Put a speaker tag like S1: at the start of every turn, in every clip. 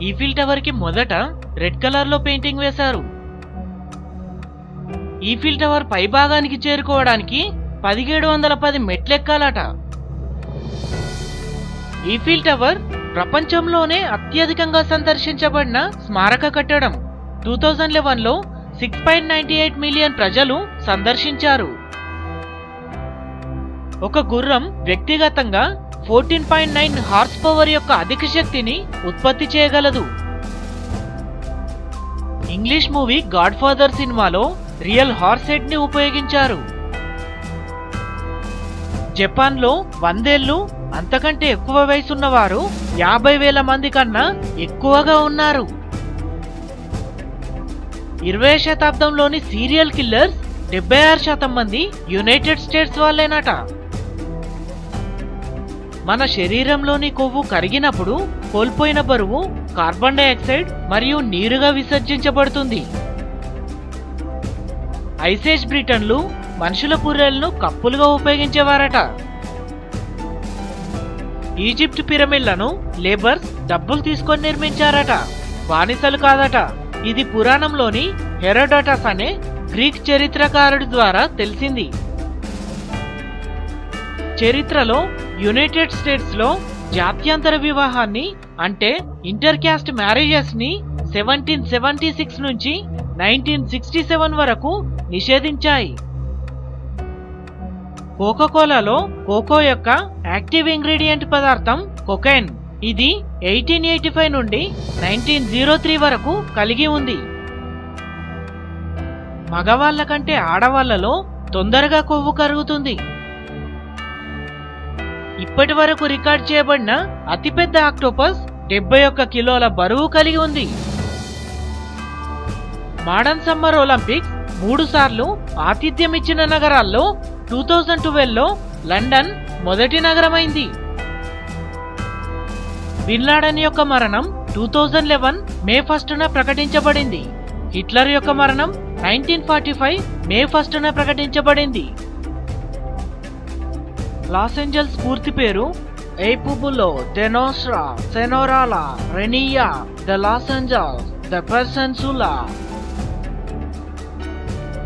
S1: Eiffel tower కి మొదట red colour లో పెయింటింగ్ వేశారు. ఈఫిల్ టవర్ పై భాగానికి చేరుకోవడానికి 1710 మెట్లెక్కాలట. ఈఫిల్ టవర్ ప్రపంచంలోనే అత్యధికంగా సందర్శించబడిన స్మారక కట్టడం. 2011లో 6.98 మిలియన్ ప్రజలు సందర్శించారు. ఒక గుర్రం వ్యక్తిగతంగా 14.9 హార్స్ పవర్ యొక్క అధిక శక్తిని ఉత్పత్తి చేయగలదు. ఇంగ్లీష్ మూవీ గాడ్ ఫాదర్ సినిమాలో రియల్ హార్స్ హెడ్ ని ఉపయోగించారు. జపాన్ లో 100 ఏళ్లు అంతకంటే ఎక్కువ వయసున్న వారు 50,000 మంది కన్నా ఎక్కువగా ఉన్నారు. 20వ శతాబ్దంలోని సీరియల్ కిల్లర్స్ 76% మంది యునైటెడ్ స్టేట్స్ వాళ్ళేనట. మన శరీరంలోని కొవ్వు కరిగినప్పుడు కోల్పోయిన బరువు కార్బన్ డైఆక్సైడ్ మరియు నీరుగా విసర్జించబడుతుంది. ఐసేజ్ బ్రిటన్లు మనుషుల పుర్రెలను కప్పులుగా ఉపయోగించేవారట. ఈజిప్ట్ పిరమిడ్లను లేబర్స్ డబ్బులు తీసుకొని నిర్మించారట, బానిసలు కాదట. ఇది పురాణంలోని హెరోడోటస్ అనే గ్రీక్ చరిత్రకారుడి ద్వారా తెలిసింది. చరిత్రలో యునైటెడ్ స్టేట్స్ లో జాత్యంతర వివాహాన్ని అంటే ఇంటర్ క్యాస్ట్ మ్యారేజెస్ ని 1776 నుంచి 1967 వరకు నిషేధించాయి. కోకోకోలాలో కోకో యొక్క యాక్టివ్ ఇంగ్రీడియంట్ పదార్థం కొకైన్. ఇది 1885 నుండి 1903 వరకు కలిగి ఉంది. మగవాళ్ల కంటే ఆడవాళ్లలో తొందరగా కొవ్వు కరుగుతుంది. ఇప్పటి వరకు రికార్డ్ చేయబడిన అతిపెద్ద ఆక్టోపస్ 71 కిలోల బరువు కలిగి ఉంది. మోడర్న్ సమ్మర్ ఒలింపిక్స్ 3 సార్లు ఆతిథ్యం ఇచ్చిన నగరాల్లో 2012లో లండన్ మొదటి నగరమైంది. బిన్ లాడెన్ యొక్క మరణం 2011 మే 1న ప్రకటించబడింది. హిట్లర్ యొక్క మరణం 1945 మే 1న ప్రకటించబడింది. లాస్ ఏంజల్స్ పూర్తి పేరు ఎయిపుబులో డెనోస్రా సెనోరాలా రెనియా ద లాస్ ఏంజల్స్ ద పెర్సెన్సులా.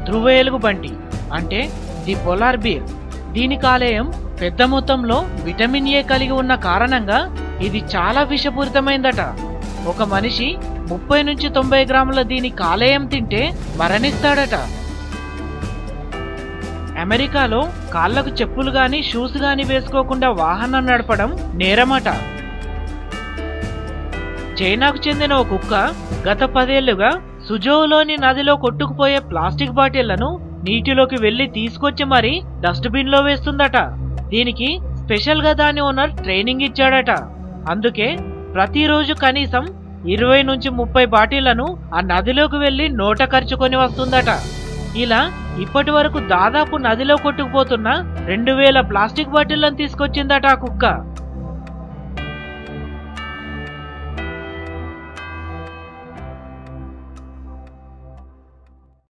S1: ధ్రువ ఎలుగుబంటి అంటే ది పోలార్ బీర్. దీని కాలేయం పెద్ద మొత్తంలో విటమిన్ ఏ కలిగి ఉన్న కారణంగా ఇది చాలా విషపూరితమైందట. ఒక మనిషి 30 నుంచి 90 గ్రాముల దీని కాలేయం తింటే మరణిస్తాడట. అమెరికాలో కాళ్లకు చెప్పులు గాని షూస్ గాని వేసుకోకుండా వాహనం నడపడం నేరమట. చైనాకు చెందిన ఒక కుక్క గత 10 ఏళ్లుగా సుజోవులోని నదిలో కొట్టుకుపోయే ప్లాస్టిక్ బాటిళ్లను నీటిలోకి వెళ్లి తీసుకొచ్చి మరీ డస్ట్బిన్ లో వేస్తుందట. దీనికి స్పెషల్ గా దాని ఓనర్ ట్రైనింగ్ ఇచ్చాడట. అందుకే ప్రతిరోజు కనీసం 20 నుంచి 30 బాటిళ్లను ఆ నదిలోకి వెళ్లి నోట ఖర్చుకొని వస్తుందట. ఇలా ఇప్పటి వరకు దాదాపు నదిలో కొట్టుకుపోతున్న 2000 ప్లాస్టిక్ బాటిళ్లను తీసుకొచ్చిందట ఆ కుక్క.